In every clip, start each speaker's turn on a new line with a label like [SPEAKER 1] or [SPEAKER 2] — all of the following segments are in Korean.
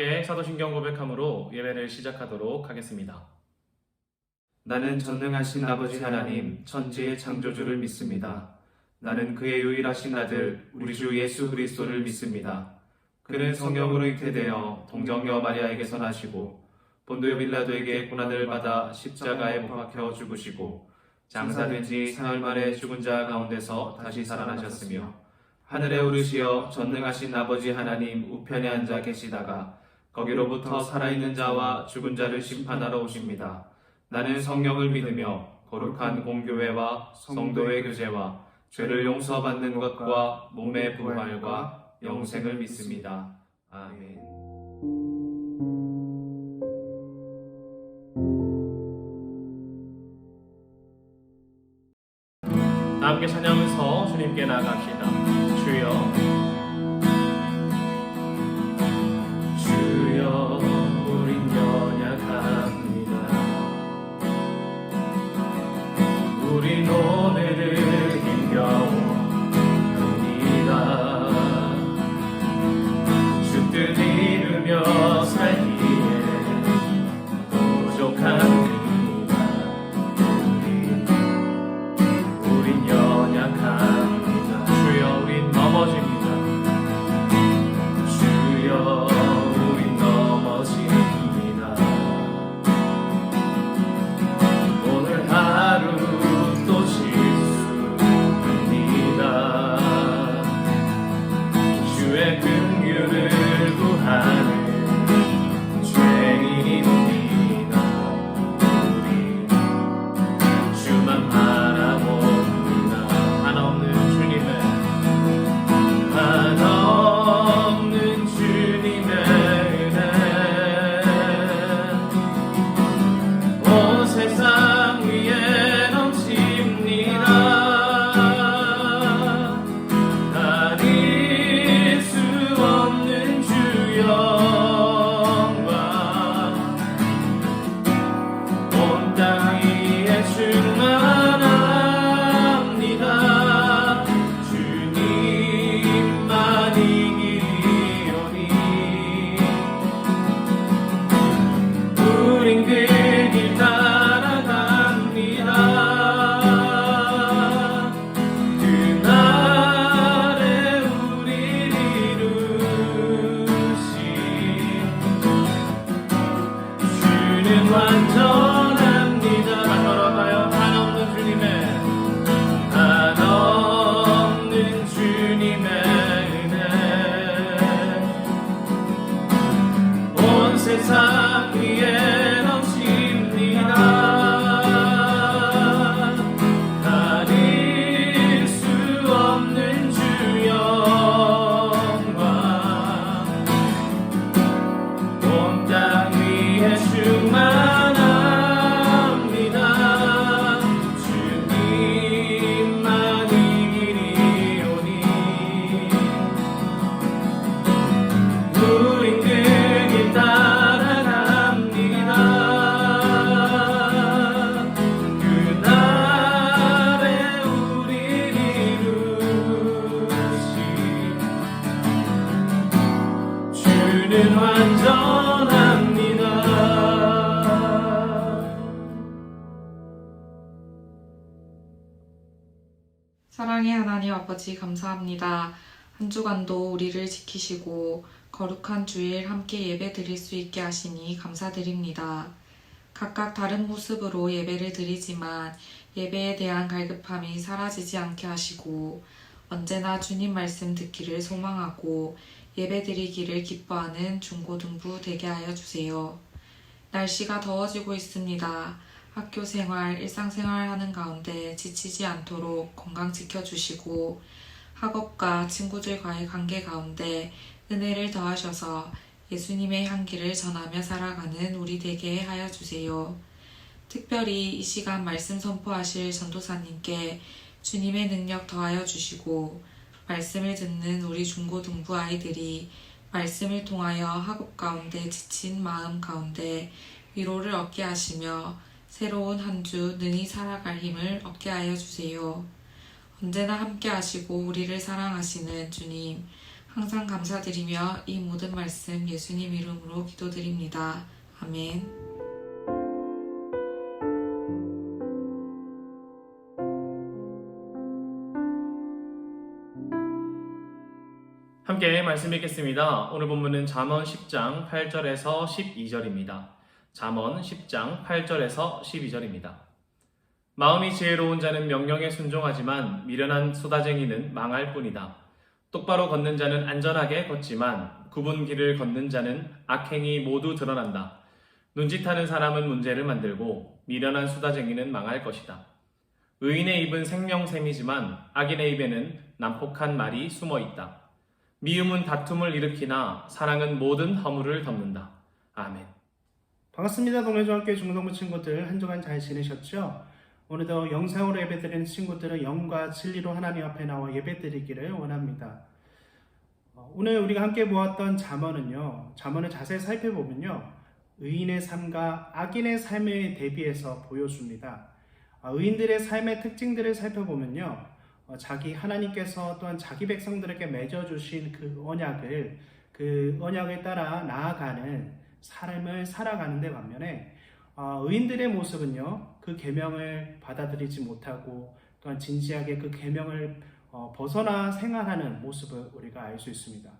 [SPEAKER 1] 함께 사도신경 고백함으로 예배를 시작하도록 하겠습니다.
[SPEAKER 2] 나는 전능하신 아버지 하나님 천지의 창조주를 믿습니다. 나는 그의 유일하신 아들 우리 주 예수 그리스도를 믿습니다. 그는 성령으로 잉태되어 동정녀 마리아에게서 나시고 본디오 빌라도에게 고난을 받아 십자가에 못 박혀 죽으시고 장사된 지 사흘 만에 죽은 자 가운데서 다시 살아나셨으며 하늘에 오르시어 전능하신 아버지 하나님 우편에 앉아 계시다가 거기로부터 살아있는 자와 죽은 자를 심판하러 오십니다. 나는 성령을 믿으며 거룩한 공교회와 성도의 교제와 죄를 용서받는 것과 몸의 부활과 영생을 믿습니다. 아멘.
[SPEAKER 1] 다 함께 찬양하면서 주님께 나아갑시다. 주여
[SPEAKER 2] 주여 우린 연약합니다. 우린 오늘을 힘겨워합니다. 주 뜻 이루며 살기에 부족합니다. 우린 연약합니다.
[SPEAKER 1] 주여 우린 넘어집니다.
[SPEAKER 2] 주여 우린 넘어집니다. 오늘 하루 또 실수합니다. 주의 긍휼을 구하는 죄인입니다. 우리 주만 바라봅니다.
[SPEAKER 1] 한없는 주님의
[SPEAKER 2] 한없는 주님의 은혜 온 세상 위에 넘칩니다. 가릴 수 없는 주 영광 온 땅 위에 충만합니다. 주님만이 길이오니 우린 그 길 따라갑니다. 그날에 우리를 이루신 주는 완전합니다.
[SPEAKER 1] 걸어가요. 한없는 주님의
[SPEAKER 2] 한없는 주님의 은혜 온 세상 위에 넘칩니다. 가릴 수 없는 주 영광 온 땅 위에 충만합니다. 주님만이 길이오니 우린 그 길 따라갑니다. 그날에 우리를 이루신 주는 완전합니다.
[SPEAKER 3] 사랑의 하나님 아버지 감사합니다. 한 주간도 우리를 지키시고 거룩한 주일 함께 예배 드릴 수 있게 하시니 감사드립니다. 각각 다른 모습으로 예배를 드리지만 예배에 대한 갈급함이 사라지지 않게 하시고 언제나 주님 말씀 듣기를 소망하고 예배 드리기를 기뻐하는 중고등부 되게 하여 주세요. 날씨가 더워지고 있습니다. 학교 생활, 일상생활 하는 가운데 지치지 않도록 건강 지켜주시고 학업과 친구들과의 관계 가운데 은혜를 더하셔서 예수님의 향기를 전하며 살아가는 우리 되게 하여 주세요. 특별히 이 시간 말씀 선포하실 전도사님께 주님의 능력 더하여 주시고 말씀을 듣는 우리 중고등부 아이들이 말씀을 통하여 학업 가운데 지친 마음 가운데 위로를 얻게 하시며 새로운 한 주 능히 살아갈 힘을 얻게 하여 주세요. 언제나 함께 하시고 우리를 사랑하시는 주님, 항상 감사드리며 이 모든 말씀 예수님 이름으로 기도드립니다. 아멘.
[SPEAKER 1] 함께 말씀 읽겠습니다. 오늘 본문은 잠언 10장 8절에서 12절입니다. 잠언 10장 8절에서 12절입니다. 마음이 지혜로운 자는 명령에 순종하지만 미련한 소다쟁이는 망할 뿐이다. 똑바로 걷는 자는 안전하게 걷지만 굽은 길을 걷는 자는 악행이 모두 드러난다. 눈짓하는 사람은 문제를 만들고 미련한 수다쟁이는 망할 것이다. 의인의 입은 생명샘이지만 악인의 입에는 난폭한 말이 숨어 있다. 미움은 다툼을 일으키나 사랑은 모든 허물을 덮는다. 아멘.
[SPEAKER 4] 반갑습니다. 동래중학교 중고등부 친구들, 한 주간 잘 지내셨죠? 오늘도 영상으로 예배드리는 친구들은 영과 진리로 하나님 앞에 나와 예배드리기를 원합니다. 오늘 우리가 함께 보았던 잠언은요, 잠언을 자세히 살펴보면요, 의인의 삶과 악인의 삶에 대비해서 보여줍니다. 의인들의 삶의 특징들을 살펴보면요, 자기 하나님께서 또한 자기 백성들에게 맺어주신 그 언약을 따라 나아가는 삶을 살아가는 데 반면에 의인들의 모습은요, 그 계명을 받아들이지 못하고 또한 진지하게 그 계명을 벗어나 생활하는 모습을 우리가 알 수 있습니다.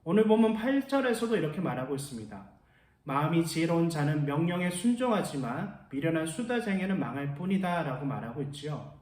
[SPEAKER 4] 오늘 보면 8절에서도 이렇게 말하고 있습니다. 마음이 지혜로운 자는 명령에 순종하지만 미련한 수다쟁이는 망할 뿐이다 라고 말하고 있지요.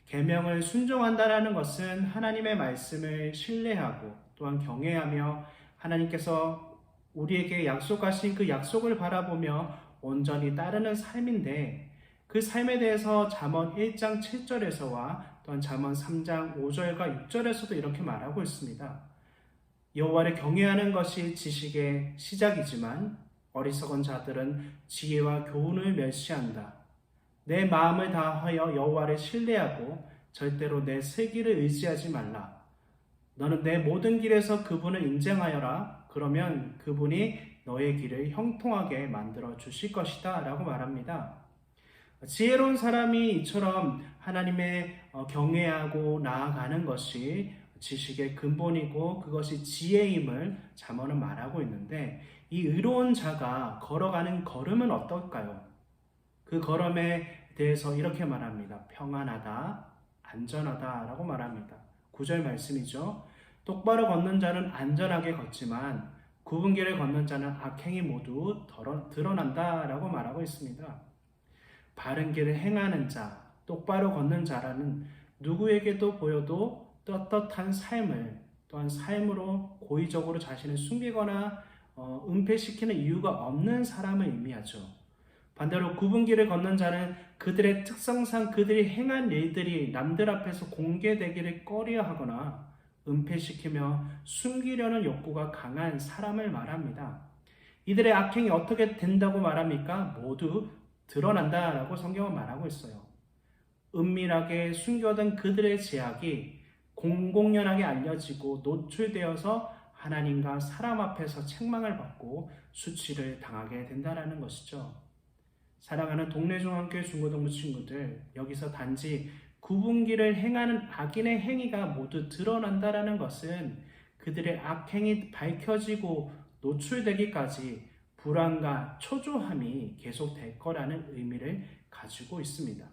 [SPEAKER 4] 계명을 순종한다라는 것은 하나님의 말씀을 신뢰하고 또한 경외하며 하나님께서 우리에게 약속하신 그 약속을 바라보며 온전히 따르는 삶인데, 그 삶에 대해서 잠언 1장 7절에서와 또한 잠언 3장 5절과 6절에서도 이렇게 말하고 있습니다. 여호와를 경외하는 것이 지식의 시작이지만 어리석은 자들은 지혜와 교훈을 멸시한다. 내 마음을 다하여 여호와를 신뢰하고 절대로 내 슬기를 의지하지 말라. 너는 내 모든 길에서 그분을 인정하여라. 그러면 그분이 너의 길을 형통하게 만들어 주실 것이다 라고 말합니다. 지혜로운 사람이 이처럼 하나님의 경외하고 나아가는 것이 지식의 근본이고 그것이 지혜임을 잠언은 말하고 있는데, 이 의로운 자가 걸어가는 걸음은 어떨까요? 그 걸음에 대해서 이렇게 말합니다. 평안하다, 안전하다 라고 말합니다. 9절 말씀이죠. 똑바로 걷는 자는 안전하게 걷지만 굽은 길을 걷는 자는 악행이 모두 드러난다 라고 말하고 있습니다. 바른 길을 행하는 자, 똑바로 걷는 자라는 누구에게도 보여도 떳떳한 삶을, 또한 삶으로 고의적으로 자신을 숨기거나 은폐시키는 이유가 없는 사람을 의미하죠. 반대로 굽은 길을 걷는 자는 그들의 특성상 그들이 행한 일들이 남들 앞에서 공개되기를 꺼려하거나 은폐시키며 숨기려는 욕구가 강한 사람을 말합니다. 이들의 악행이 어떻게 된다고 말합니까? 모두 드러난다라고 성경은 말하고 있어요. 은밀하게 숨겨둔 그들의 죄악이 공공연하게 알려지고 노출되어서 하나님과 사람 앞에서 책망을 받고 수치를 당하게 된다는 것이죠. 사랑하는 동래중학교 중고등부 친구들, 여기서 단지 굽은 길을 행하는 악인의 행위가 모두 드러난다라는 것은 그들의 악행이 밝혀지고 노출되기까지 불안과 초조함이 계속될 거라는 의미를 가지고 있습니다.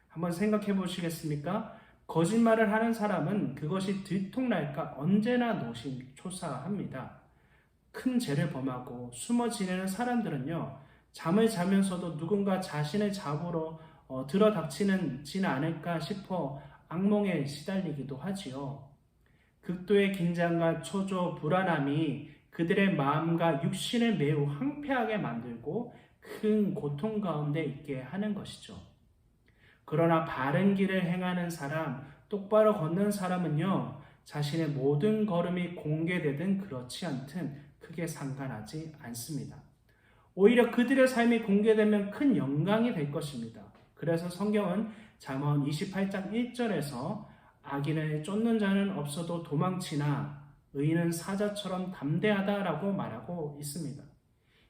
[SPEAKER 4] 한번 생각해 보시겠습니까? 거짓말을 하는 사람은 그것이 들통날까 언제나 노심초사합니다. 큰 죄를 범하고 숨어 지내는 사람들은요, 잠을 자면서도 누군가 자신을 잡으러 들어닥치지는 않을까 싶어 악몽에 시달리기도 하지요. 극도의 긴장과 초조, 불안함이 그들의 마음과 육신을 매우 황폐하게 만들고 큰 고통 가운데 있게 하는 것이죠. 그러나 바른 길을 행하는 사람, 똑바로 걷는 사람은요, 자신의 모든 걸음이 공개되든 그렇지 않든 크게 상관하지 않습니다. 오히려 그들의 삶이 공개되면 큰 영광이 될 것입니다. 그래서 성경은 잠언 28장 1절에서 악인을 쫓는 자는 없어도 도망치나 의인은 사자처럼 담대하다라고 말하고 있습니다.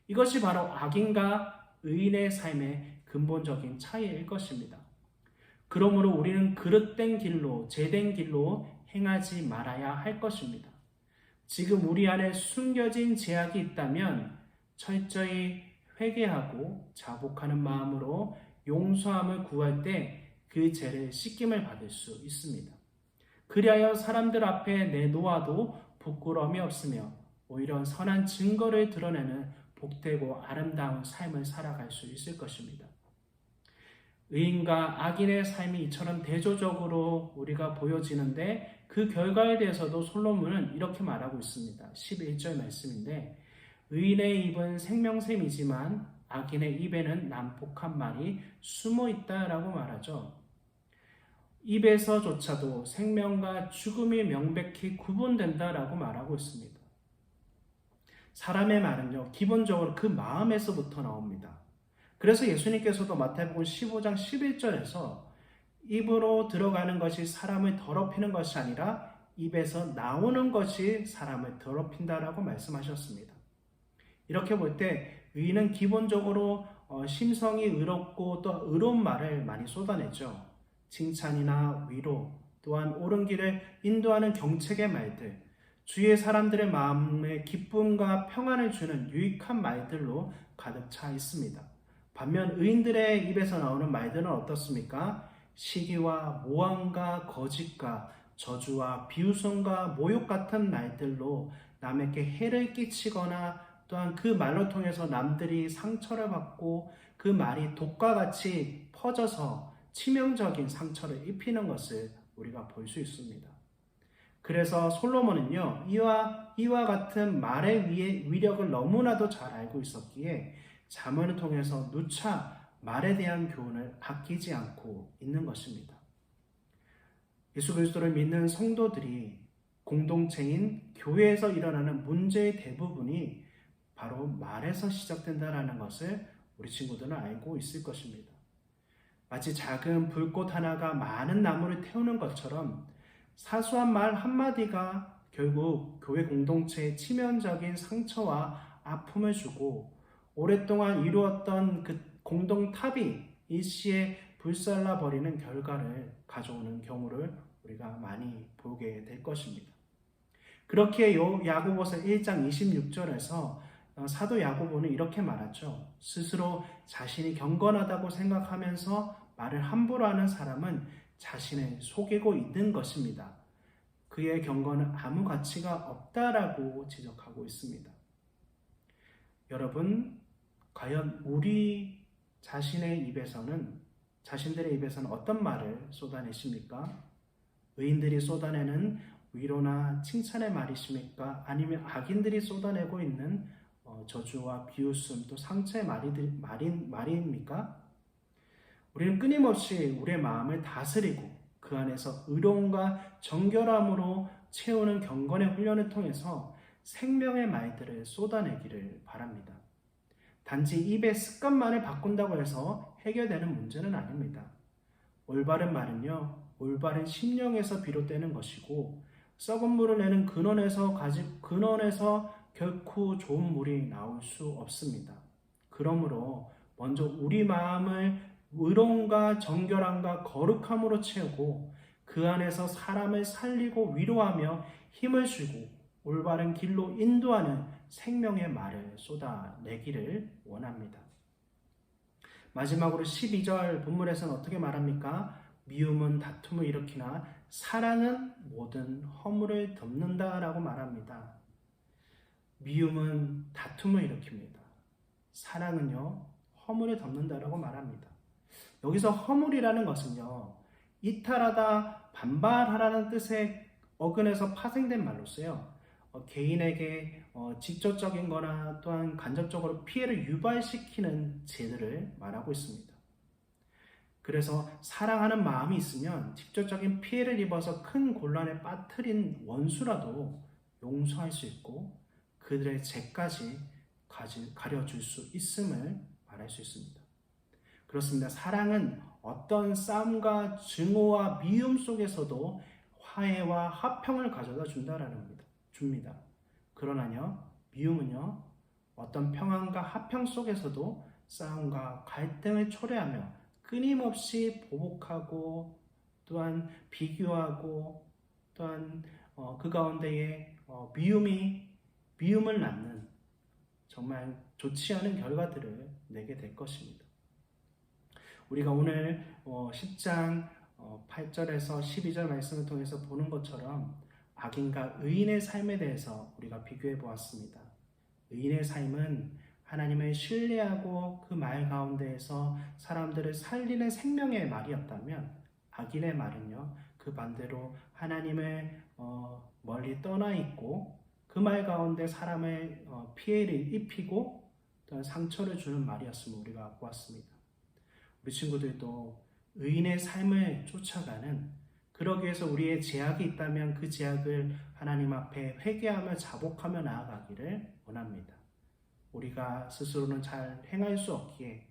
[SPEAKER 4] 이것이 바로 악인과 의인의 삶의 근본적인 차이일 것입니다. 그러므로 우리는 그릇된 길로, 제된 길로 행하지 말아야 할 것입니다. 지금 우리 안에 숨겨진 죄악이 있다면 철저히 회개하고 자복하는 마음으로 용서함을 구할 때 그 죄를 씻김을 받을 수 있습니다. 그리하여 사람들 앞에 내놓아도 부끄러움이 없으며 오히려 선한 증거를 드러내는 복되고 아름다운 삶을 살아갈 수 있을 것입니다. 의인과 악인의 삶이 이처럼 대조적으로 우리가 보여지는데 그 결과에 대해서도 솔로몬은 이렇게 말하고 있습니다. 11절 말씀인데 의인의 입은 생명샘이지만 악인의 입에는 난폭한 말이 숨어 있다라고 말하죠. 입에서조차도 생명과 죽음이 명백히 구분된다라고 말하고 있습니다. 사람의 말은요, 기본적으로 그 마음에서부터 나옵니다. 그래서 예수님께서도 마태복음 15장 11절에서 입으로 들어가는 것이 사람을 더럽히는 것이 아니라 입에서 나오는 것이 사람을 더럽힌다라고 말씀하셨습니다. 이렇게 볼 때 의인은 기본적으로 심성이 의롭고 또 의로운 말을 많이 쏟아내죠. 칭찬이나 위로, 또한 옳은 길을 인도하는 경책의 말들, 주위의 사람들의 마음에 기쁨과 평안을 주는 유익한 말들로 가득 차 있습니다. 반면 의인들의 입에서 나오는 말들은 어떻습니까? 시기와 모함과 거짓과 저주와 비웃음과 모욕 같은 말들로 남에게 해를 끼치거나 또한 그 말로 통해서 남들이 상처를 받고 그 말이 독과 같이 퍼져서 치명적인 상처를 입히는 것을 우리가 볼 수 있습니다. 그래서 솔로몬은요, 이와 같은 말의 위력을 너무나도 잘 알고 있었기에 잠언을 통해서 누차 말에 대한 교훈을 아끼지 않고 있는 것입니다. 예수 그리스도를 믿는 성도들이 공동체인 교회에서 일어나는 문제의 대부분이 바로 말에서 시작된다는 것을 우리 친구들은 알고 있을 것입니다. 마치 작은 불꽃 하나가 많은 나무를 태우는 것처럼 사소한 말 한마디가 결국 교회 공동체에 치명적인 상처와 아픔을 주고 오랫동안 이루었던 그 공동탑이 일시에 불살라 버리는 결과를 가져오는 경우를 우리가 많이 보게 될 것입니다. 그렇게 야고보서 1장 26절에서 사도 야고보는 이렇게 말하죠. 스스로 자신이 경건하다고 생각하면서 말을 함부로 하는 사람은 자신을 속이고 있는 것입니다. 그의 경건은 아무 가치가 없다라고 지적하고 있습니다. 여러분, 과연 우리 자신들의 입에서는 어떤 말을 쏟아내십니까? 의인들이 쏟아내는 위로나 칭찬의 말이십니까? 아니면 악인들이 쏟아내고 있는 저주와 비웃음 또 상처의 말입니까? 우리는 끊임없이 우리의 마음을 다스리고 그 안에서 의로움과 정결함으로 채우는 경건의 훈련을 통해서 생명의 말들을 쏟아내기를 바랍니다. 단지 입의 습관만을 바꾼다고 해서 해결되는 문제는 아닙니다. 올바른 말은요, 올바른 심령에서 비롯되는 것이고 썩은 물을 내는 근원에서 결코 좋은 물이 나올 수 없습니다. 그러므로 먼저 우리 마음을 의로움과 정결함과 거룩함으로 채우고 그 안에서 사람을 살리고 위로하며 힘을 주고 올바른 길로 인도하는 생명의 말을 쏟아내기를 원합니다. 마지막으로 12절 본문에서는 어떻게 말합니까? 미움은 다툼을 일으키나 사랑은 모든 허물을 덮는다라고 말합니다. 미움은 다툼을 일으킵니다. 사랑은요, 허물을 덮는다라고 말합니다. 여기서 허물이라는 것은요, 이탈하다, 반발하라는 뜻에 어근에서 파생된 말로서요, 개인에게 직접적인 거나 또한 간접적으로 피해를 유발시키는 죄들을 말하고 있습니다. 그래서 사랑하는 마음이 있으면 직접적인 피해를 입어서 큰 곤란에 빠뜨린 원수라도 용서할 수 있고 그들의 죄까지 가려줄 수 있음을 말할 수 있습니다. 그렇습니다. 사랑은 어떤 싸움과 증오와 미움 속에서도 화해와 화평을 가져다 줍니다. 그러나요, 미움은요, 어떤 평안과 화평 속에서도 싸움과 갈등을 초래하며 끊임없이 보복하고 또한 비교하고 또한 그 가운데에 미움을 낳는 정말 좋지 않은 결과들을 내게 될 것입니다. 우리가 오늘 10장 8절에서 12절 말씀을 통해서 보는 것처럼 악인과 의인의 삶에 대해서 우리가 비교해 보았습니다. 의인의 삶은 하나님을 신뢰하고 그 말 가운데에서 사람들을 살리는 생명의 말이었다면, 악인의 말은요, 그 반대로 하나님을 멀리 떠나 있고 그 말 가운데 사람을 피해를 입히고 또한 상처를 주는 말이었음을 우리가 보았습니다. 우리 친구들도 의인의 삶을 쫓아가는, 그러기 위해서 우리의 제약이 있다면 그 제약을 하나님 앞에 회개하며 자복하며 나아가기를 원합니다. 우리가 스스로는 잘 행할 수 없기에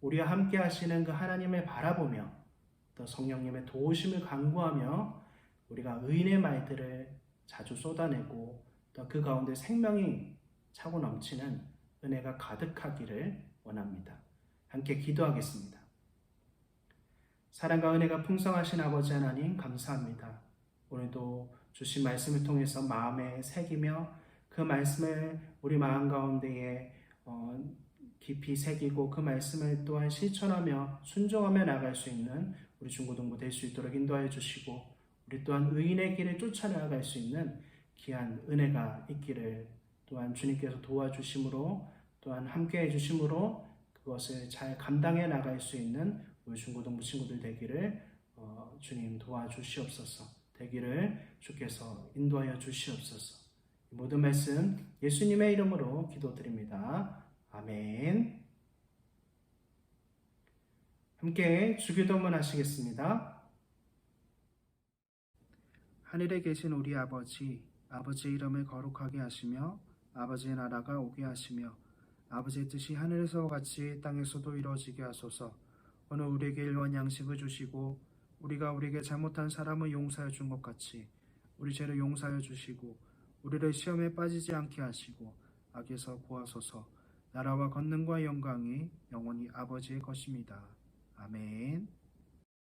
[SPEAKER 4] 우리와 함께 하시는 그 하나님을 바라보며 또 성령님의 도우심을 간구하며 우리가 의인의 말들을 자주 쏟아내고 또 그 가운데 생명이 차고 넘치는 은혜가 가득하기를 원합니다. 함께 기도하겠습니다. 사랑과 은혜가 풍성하신 아버지 하나님, 감사합니다. 오늘도 주신 말씀을 통해서 마음에 새기며 그 말씀을 우리 마음 가운데에 깊이 새기고 그 말씀을 또한 실천하며 순종하며 나갈 수 있는 우리 중고등부 될 수 있도록 인도하여 주시고, 우리 또한 의인의 길을 쫓아나갈 수 있는 귀한 은혜가 있기를 또한 주님께서 도와주심으로 또한 함께해 주심으로 그것을 잘 감당해 나갈 수 있는 우리 중고등부 친구들 되기를 주님 도와주시옵소서. 되기를 주께서 인도하여 주시옵소서. 이 모든 말씀 예수님의 이름으로 기도드립니다. 아멘. 함께 주기도문 하시겠습니다. 하늘에 계신 우리 아버지, 아버지의 이름을 거룩하게 하시며 아버지의 나라가 오게 하시며 아버지의 뜻이 하늘에서와 같이 땅에서도 이루어지게 하소서. 오늘 우리에게 일원 양식을 주시고 우리가 우리에게 잘못한 사람을 용서해 준 것 같이 우리 죄를 용서하여 주시고 우리를 시험에 빠지지 않게 하시고 악에서 구하소서. 나라와 권능과 영광이 영원히 아버지의 것입니다. 아멘.